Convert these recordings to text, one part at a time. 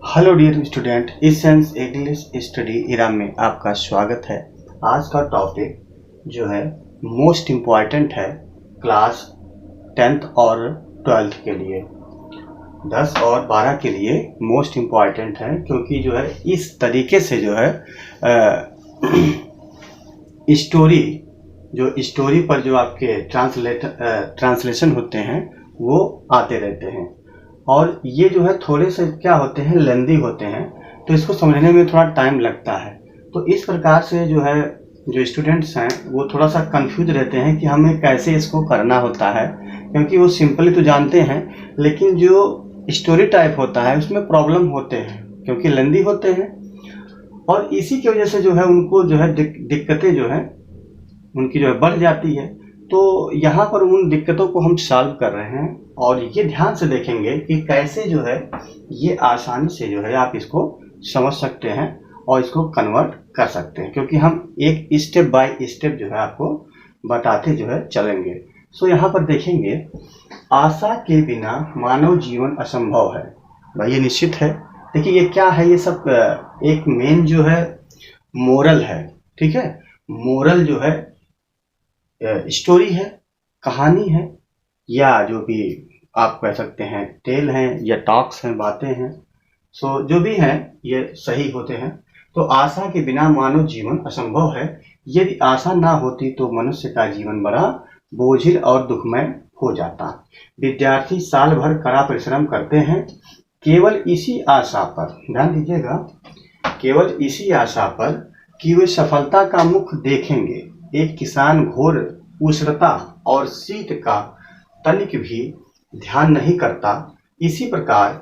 Hello dear student, essence English study era में आपका स्वागत है। आज का टॉपिक जो है मोस्ट इम्पॉर्टेंट है क्लास 10th और 12th के लिए, 10 और 12 के लिए मोस्ट इम्पॉर्टेंट है, क्योंकि जो है इस तरीके से जो है स्टोरी पर जो आपके ट्रांसलेशन होते हैं वो आते रहते हैं, और ये जो है थोड़े से क्या होते हैं, लेंदी होते हैं, तो इसको समझने में थोड़ा टाइम लगता है। तो इस प्रकार से जो है जो स्टूडेंट्स हैं वो थोड़ा सा कंफ्यूज रहते हैं कि हमें कैसे इसको करना होता है, क्योंकि वो सिंपली तो जानते हैं, लेकिन जो स्टोरी टाइप होता है उसमें प्रॉब्लम होते हैं, क्योंकि लेंदी होते हैं, और इसी की वजह से जो है उनको जो है दिक्कतें जो है उनकी जो है बढ़ जाती है। तो यहाँ पर उन दिक्कतों को हम सॉल्व कर रहे हैं, और ये ध्यान से देखेंगे कि कैसे जो है ये आसानी से जो है आप इसको समझ सकते हैं और इसको कन्वर्ट कर सकते हैं, क्योंकि हम एक स्टेप बाय स्टेप जो है आपको बताते जो है चलेंगे। सो यहाँ पर देखेंगे, आशा के बिना मानव जीवन असंभव है। भाई ये निश्चित है। देखिए ये क्या है, ये सब एक मेन जो है मोरल है, ठीक है। मोरल जो है स्टोरी है, कहानी है, या जो भी आप कह सकते हैं टेल हैं या टॉक्स हैं, बातें हैं। सो जो भी हैं ये सही होते हैं। तो आशा के बिना मानव जीवन असंभव है। यदि आशा ना होती तो मनुष्य का जीवन बड़ा बोझिल और दुखमय हो जाता। विद्यार्थी साल भर कड़ा परिश्रम करते हैं केवल इसी आशा पर, ध्यान दीजिएगा, केवल इसी आशा पर कि वे सफलता का मुख देखेंगे। एक किसान घोर उष्णता और शीत का तनिक भी ध्यान नहीं करता। इसी प्रकार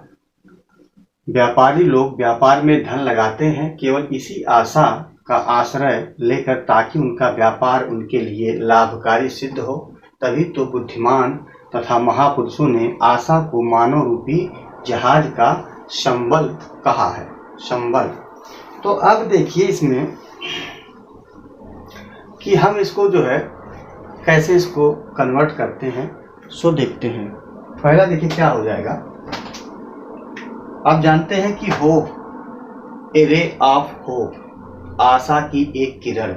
व्यापारी लोग व्यापार में धन लगाते हैं केवल इसी आशा का आश्रय लेकर, ताकि उनका व्यापार उनके लिए लाभकारी सिद्ध हो। तभी तो बुद्धिमान तथा महापुरुषों ने आशा को मानव रूपी जहाज का संबल कहा है, संबल। तो अब देखिए इसमें कि हम इसको जो है कैसे इसको कन्वर्ट करते हैं, सो देखते हैं। पहला देखिए क्या हो जाएगा। आप जानते हैं कि hope, A ray of hope, आशा की एक किरण।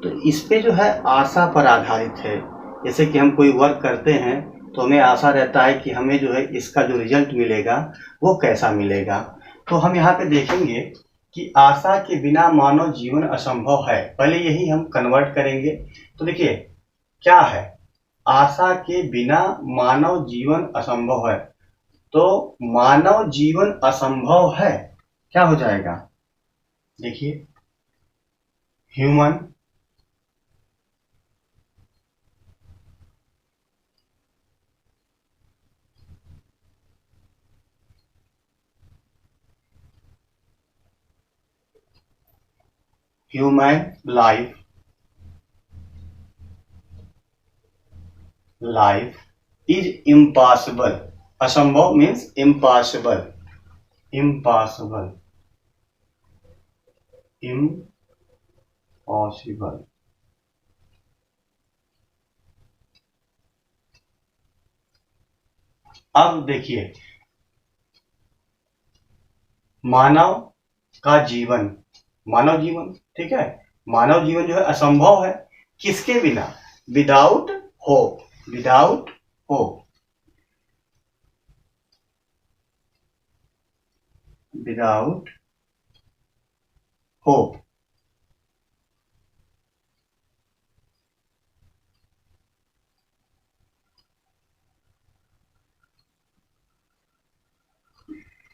तो इस पे जो है आशा पर आधारित है। जैसे कि हम कोई वर्क करते हैं तो हमें आशा रहता है कि हमें जो है इसका जो रिजल्ट मिलेगा वो कैसा मिलेगा। तो हम यहाँ पे देखेंगे कि आशा के बिना मानव जीवन असंभव है। पहले यही हम कन्वर्ट करेंगे। तो देखिए क्या है, आशा के बिना मानव जीवन असंभव है। तो मानव जीवन असंभव है, क्या हो जाएगा, देखिए ह्यूमन लाइफ इज इम्पॉसिबल। असंभव मीन्स इम्पॉसिबल, इम्पॉसिबल, इम्पॉसिबल। अब देखिए मानव का जीवन, मानव जीवन, ठीक है, मानव जीवन जो है असंभव है किसके बिना, without hope, without hope, without hope.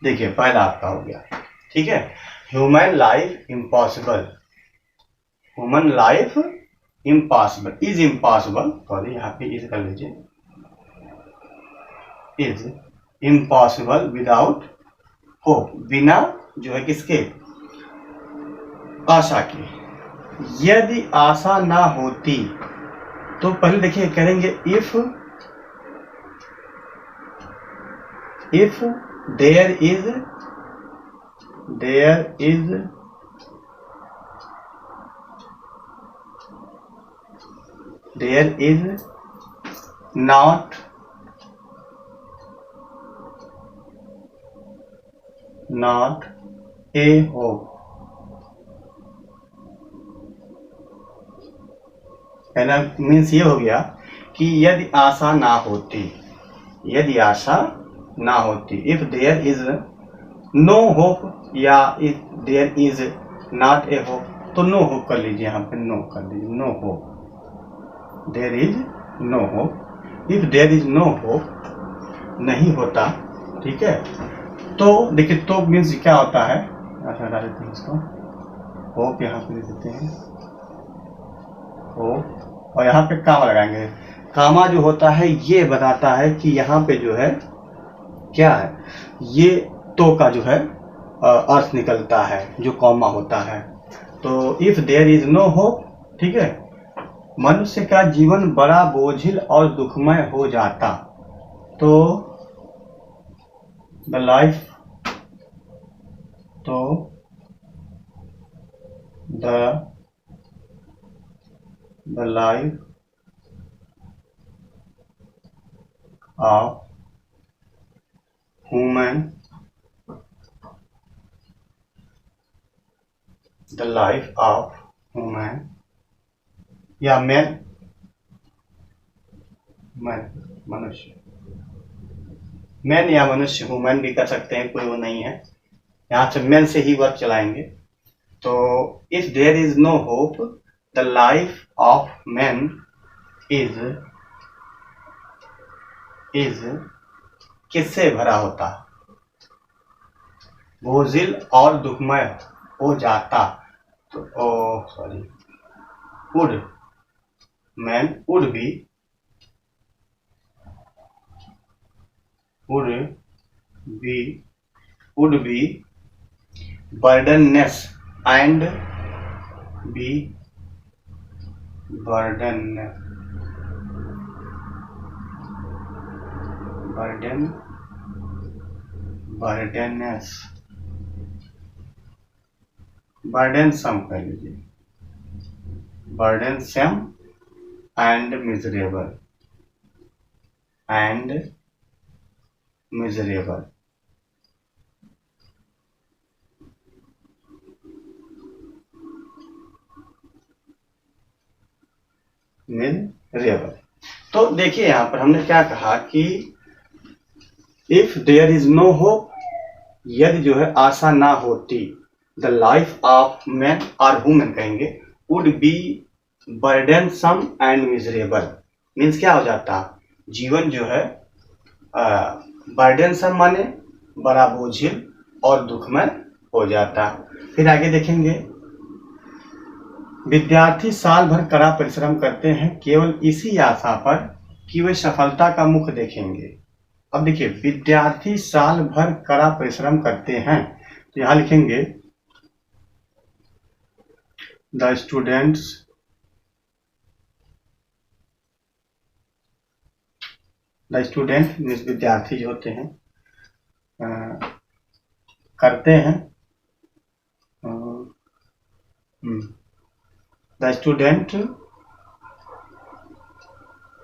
देखिए पहला आपका हो गया, ठीक है, human life impossible, human life impossible, is impossible, sorry यहाँ पे इज कर लीजिए, इज इम्पॉसिबल विदाउट होप, बिना जो है किसके, आशा के। यदि आशा ना होती तो पहले देखिए करेंगे if there is not not a hope. पहला मीन्स ये हो गया कि यदि आशा ना होती, यदि आशा ना होती, if there is no hope या if there is not a hope, तो नो होप कर लीजिए, यहाँ पे नो कर लीजिए, no hope, there is no hope. If there is no hope नहीं होता, ठीक है, तो देखिए तो मीन्स क्या होता है, ऐसा हटा देते हैं इसको, होप यहाँ पे दे देते हैं होप, और यहाँ पे कामा लगाएंगे। कामा जो होता है ये बताता है कि यहाँ पे जो है क्या है, ये तो का जो है अर्थ निकलता है जो कॉमा होता है। तो if there is no hope, ठीक है, मनुष्य का जीवन बड़ा बोझिल और दुखमय हो जाता। तो द लाइफ, तो the life of human, the life of human या मैन, मनुष्य, मैन या मनुष्य, ह्यूमन भी कर सकते हैं, कोई वो नहीं है, यहाँ से मैन से ही वर्क चलाएंगे। तो if there is no hope, the life of man is किससे भरा होता, बोझिल और दुखमय हो जाता। तो sorry, would, man would be burdenless and be burdensome कह लीजिए, burdensome and miserable मिजरेबल। तो देखिए यहाँ पर हमने क्या कहा कि if there is no hope, यदि जो है आशा ना होती, द लाइफ ऑफ मैन और वुमेन कहेंगे, would be burdensome and miserable. Means क्या हो जाता, जीवन जो है बर्डनसम माने बड़ा बोझिल और दुखमय हो जाता। फिर आगे देखेंगे, विद्यार्थी साल भर कड़ा परिश्रम करते हैं केवल इसी आशा पर कि वे सफलता का मुख देखेंगे। अब देखिए, विद्यार्थी साल भर कड़ा परिश्रम करते हैं, तो यहां लिखेंगे द स्टूडेंट्स मीन्स विद्यार्थी जो होते हैं करते हैं, the student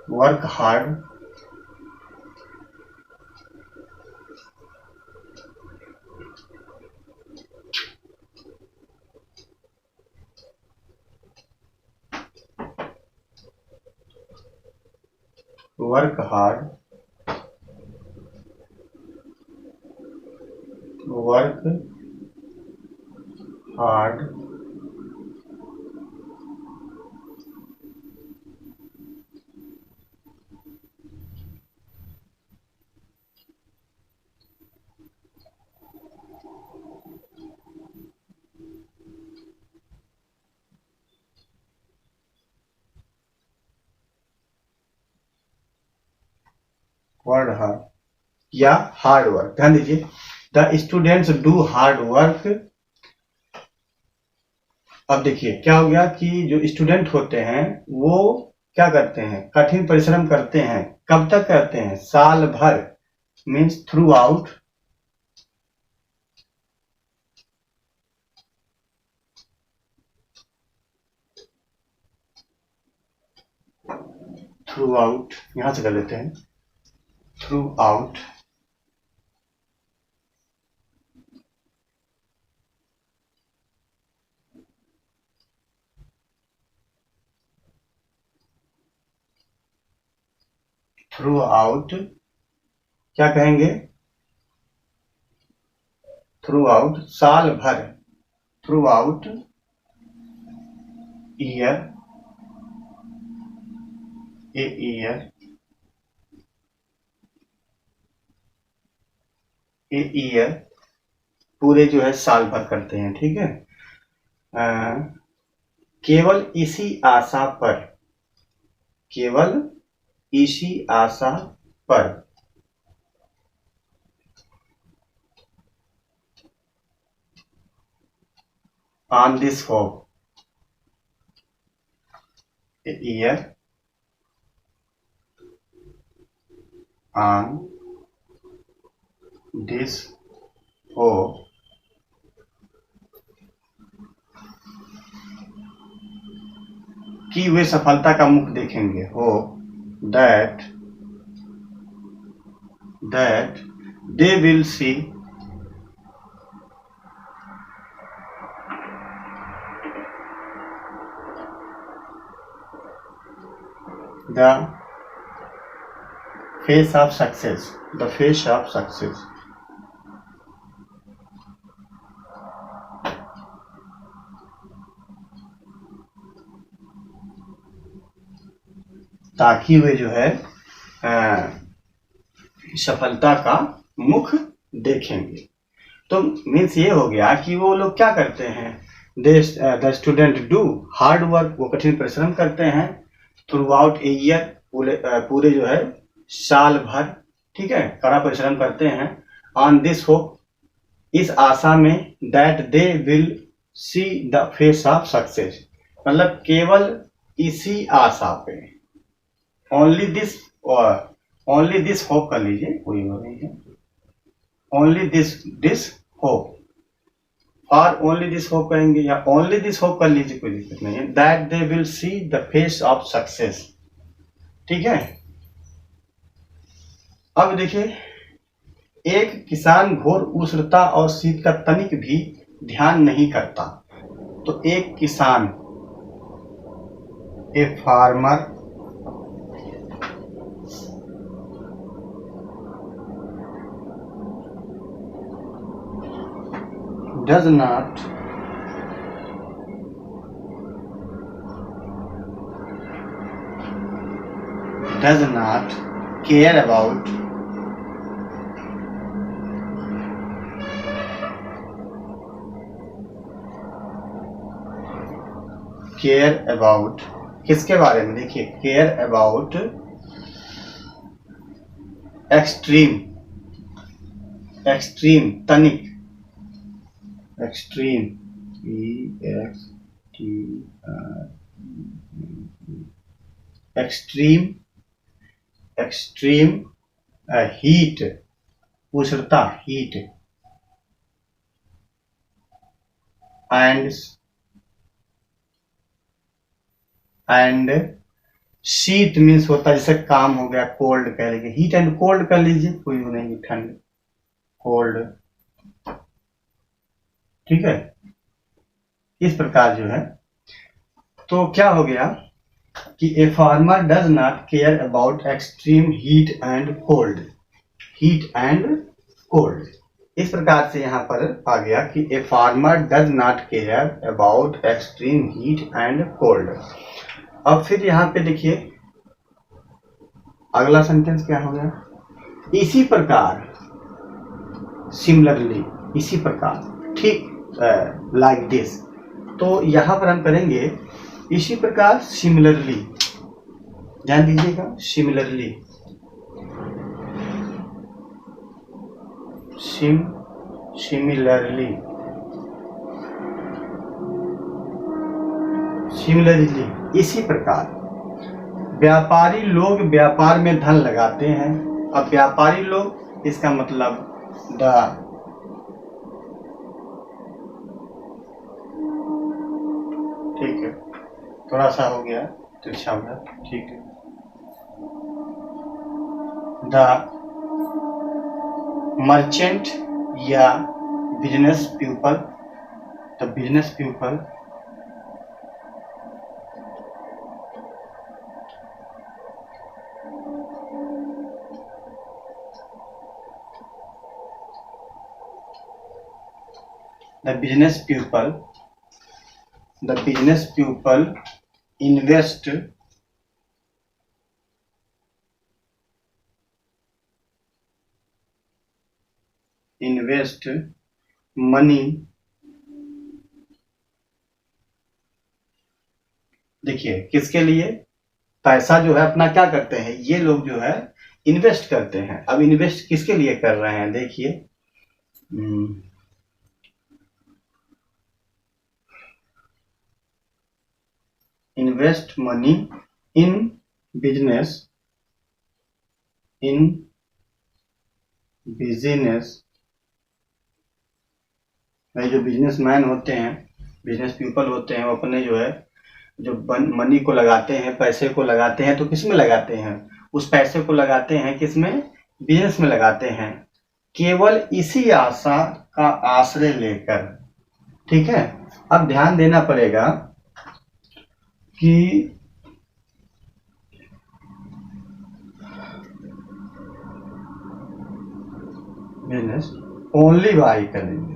work hard work hard word hard या हार्ड वर्क। ध्यान दीजिए, the students do hard work. अब देखिए क्या हो गया कि जो स्टूडेंट होते हैं वो क्या करते हैं, कठिन परिश्रम करते हैं। कब तक करते हैं, साल भर, मीन्स थ्रू आउट, यहां से कर लेते हैं, थ्रू आउट थ्रू आउट, क्या कहेंगे, थ्रू आउट साल भर, through out year, a year, a year पूरे जो है साल भर करते हैं, ठीक है। केवल इसी आशा पर, केवल इसी आशा पर, on this hope, year, on this hope, कि वे सफलता का मुख देखेंगे, hope that they will see the face of success, the face of success, ताकि वे जो है सफलता का मुख देखेंगे। तो मीन्स ये हो गया कि वो लोग क्या करते हैं, the student do hard work, वो कठिन परिश्रम करते हैं, थ्रू आउट ए ईयर, पूरे जो है साल भर, ठीक है, कड़ा परिश्रम करते हैं, ऑन दिस होप, इस आशा में, that they will see the face of success, मतलब केवल इसी आशा पे, ओनली दिस होप कर लीजिए, कोई वो नहीं है, ओनली दिस होप, और ओनली दिस होप कहेंगे या ओनली दिस होप कर लीजिए, कोई दिक्कत नहीं है, that they will see the face of success, ठीक है। अब देखिए, एक किसान घोर उष्णता और शीत का तनिक भी ध्यान नहीं करता, तो एक किसान, a farmer does not care about किसके बारे में, देखिए, केयर अबाउट एक्सट्रीम तनिक, एक्सट्रीम एक्सट्रीम हीट, उष्णता, हीट, एंड शीत मीन्स होता है जैसे काम हो गया, कोल्ड कह लीजिए, हीट एंड कोल्ड कर लीजिए, कोई वो नहीं, ठंड, कोल्ड, ठीक है, इस प्रकार जो है। तो क्या हो गया कि a farmer does not care about extreme heat and cold, इस प्रकार से यहाँ पर आ गया कि a farmer does not care about extreme heat and cold. अब फिर यहाँ पे देखिए अगला सेंटेंस क्या हो गया, इसी प्रकार, सिमिलरली, इसी प्रकार, ठीक, लाइक दिस, तो यहाँ पर हम करेंगे इसी प्रकार, सिमिलरली, ध्यान दीजिएगा, सिमिलरली, सिमिलरली, इसी प्रकार, व्यापारी लोग व्यापार में धन लगाते हैं। अब व्यापारी लोग, इसका मतलब ठीक है, थोड़ा सा हो गया तो अच्छा होगा, ठीक है, द मर्चेंट या business people, the business people the business people invest money, देखिए किसके लिए, पैसा जो है अपना क्या करते हैं ये लोग जो है इन्वेस्ट करते हैं। अब इन्वेस्ट किसके लिए कर रहे हैं देखिए, इन्वेस्ट मनी इन बिजनेस जो बिजनेसमैन होते हैं, बिजनेस पीपल होते हैं, वो अपने जो है जो मनी को लगाते हैं, पैसे को लगाते हैं, तो किस में लगाते हैं, उस पैसे को लगाते हैं किसमें, बिजनेस में लगाते हैं, केवल इसी आशा का आश्रय लेकर। ठीक है, अब ध्यान देना पड़ेगा कि बिजनेस ओनली बाई करेंगे,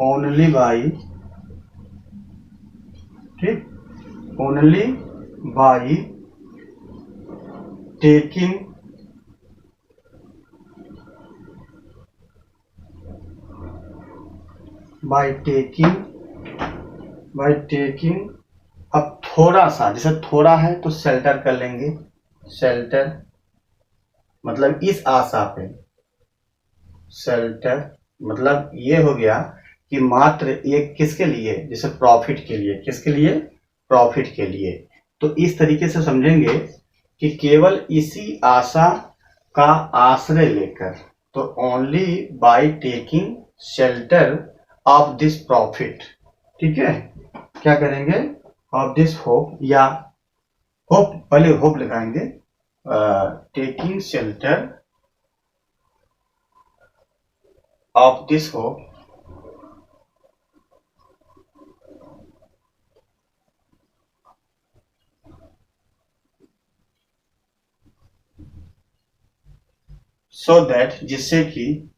ओनली बाई, ठीक, only by taking by taking अब थोड़ा सा, जैसे थोड़ा है तो शेल्टर कर लेंगे, शेल्टर मतलब इस आशा पे, शेल्टर मतलब ये हो गया कि मात्र एक किसके लिए, जैसे प्रॉफिट के लिए, किसके लिए, प्रॉफिट के लिए। तो इस तरीके से समझेंगे कि केवल इसी आशा का आश्रय लेकर, तो only by taking shelter of this profit. ठीक है, क्या करेंगे, ऑफ दिस होप, या होप, पहले होप लगाएंगे, taking shelter of this hope so that, जिससे कि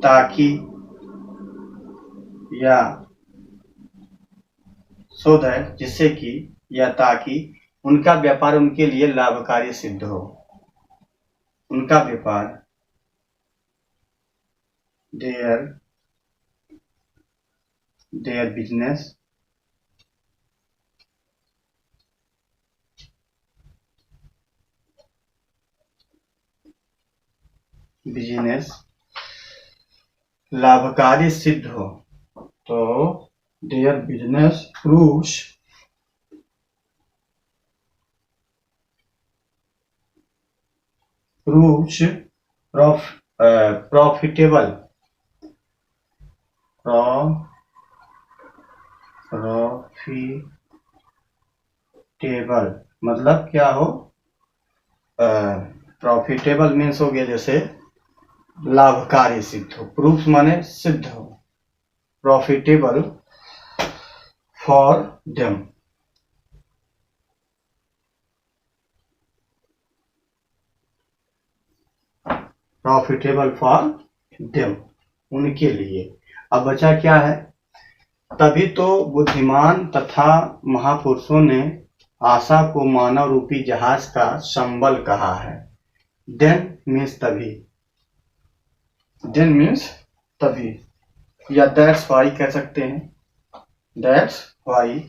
ताकि, या सो दैट जिससे कि, या ताकि उनका व्यापार उनके लिए लाभकारी सिद्ध हो, उनका व्यापार, देयर बिजनेस लाभकारी सिद्ध हो, तो देयर बिजनेस प्रूव्स प्रॉफिटेबल, मतलब क्या हो, प्रॉफिटेबल मीन्स हो गया जैसे लाभकारी सिद्ध हो, प्रूफ माने सिद्ध हो, profitable for them, profitable for them, उनके लिए। अब बचा क्या है, तभी तो बुद्धिमान तथा महापुरुषों ने आशा को मानव रूपी जहाज का संबल कहा है। देन मीन्स तभी, देन मीन्स तभी, या दैट्स वाई कह सकते हैं, दैट्स वाई,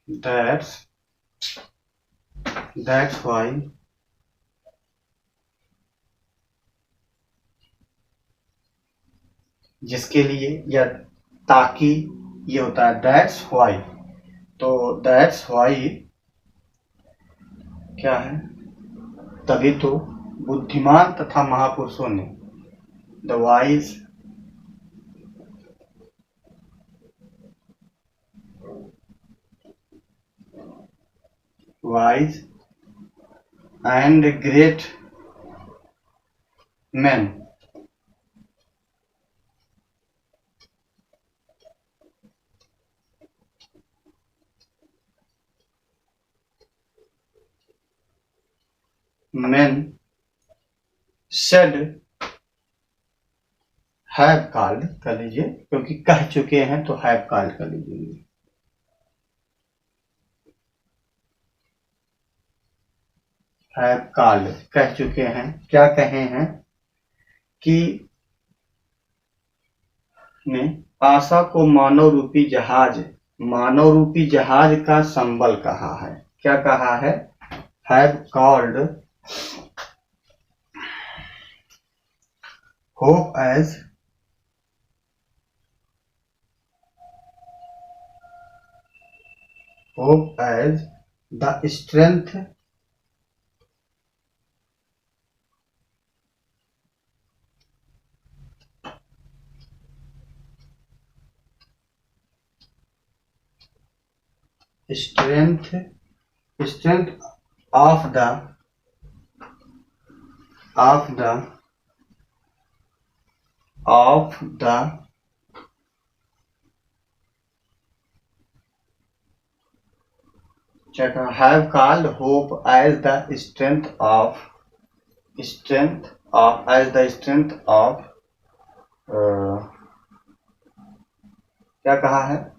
दैट्स वाई जिसके लिए, या ताकि, ये होता है दैट्स वाई, तो दैट्स वाई क्या है, तभी तो बुद्धिमान तथा महापुरुषों ने, the wise and great man men said have called कर लीजिए, क्योंकि कह चुके हैं तो have called कर लीजिए। have called कह चुके हैं, क्या कहे हैं कि ने आशा को मानव रूपी जहाज का संबल कहा है। क्या कहा है? have called hope as the strength of the have called hope as the strength of क्या कहा है?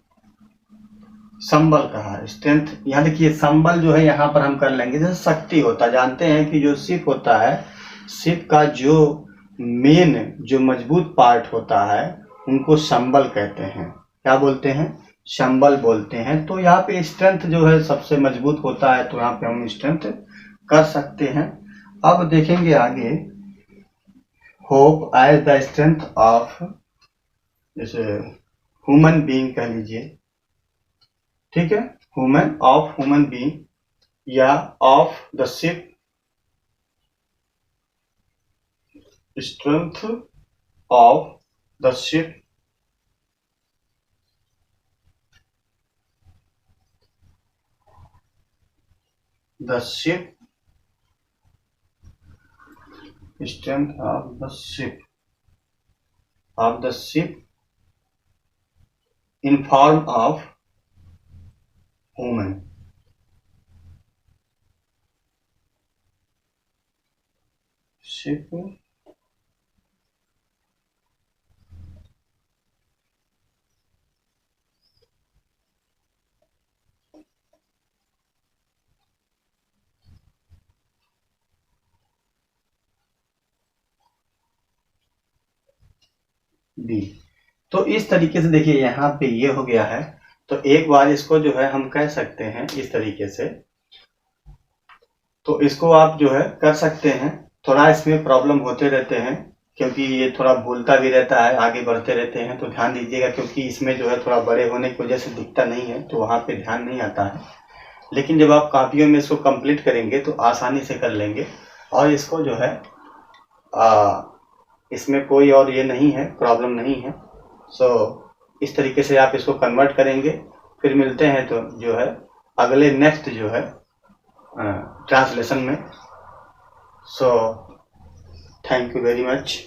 संबल कहा है। स्ट्रेंथ, यहाँ देखिए संबल जो है यहाँ पर हम कर लेंगे, जैसे शक्ति होता है, जानते हैं कि जो शिप होता है, शिप का जो मेन जो मजबूत पार्ट होता है उनको संबल कहते हैं। क्या बोलते हैं? संबल बोलते हैं। तो यहाँ पे स्ट्रेंथ जो है सबसे मजबूत होता है, तो यहाँ पे हम स्ट्रेंथ कर सकते हैं। अब देखेंगे आगे, hope as the strength of, जैसे ह्यूमन बीइंग कह लीजिए, ठीक है, ह्यूमन बीइंग या of the ship, strength of the ship, strength of the ship in form of human ship be. तो इस तरीके से देखिए यहाँ पे ये हो गया है। तो एक बार इसको जो है हम कह सकते हैं इस तरीके से, तो इसको आप जो है कर सकते हैं। थोड़ा इसमें प्रॉब्लम होते रहते हैं क्योंकि ये थोड़ा बोलता भी रहता है, आगे बढ़ते रहते हैं, तो ध्यान दीजिएगा, क्योंकि इसमें जो है थोड़ा बड़े होने की वजह से दिखता नहीं है, तो वहाँ पे ध्यान नहीं आता है। लेकिन जब आप कॉपियों में इसको कंप्लीट करेंगे तो आसानी से कर लेंगे। और इसको जो है इसमें कोई और ये नहीं है, प्रॉब्लम नहीं है। सो इस तरीके से आप इसको कन्वर्ट करेंगे। फिर मिलते हैं तो जो है अगले नेक्स्ट जो है ट्रांसलेशन में। So thank you very much.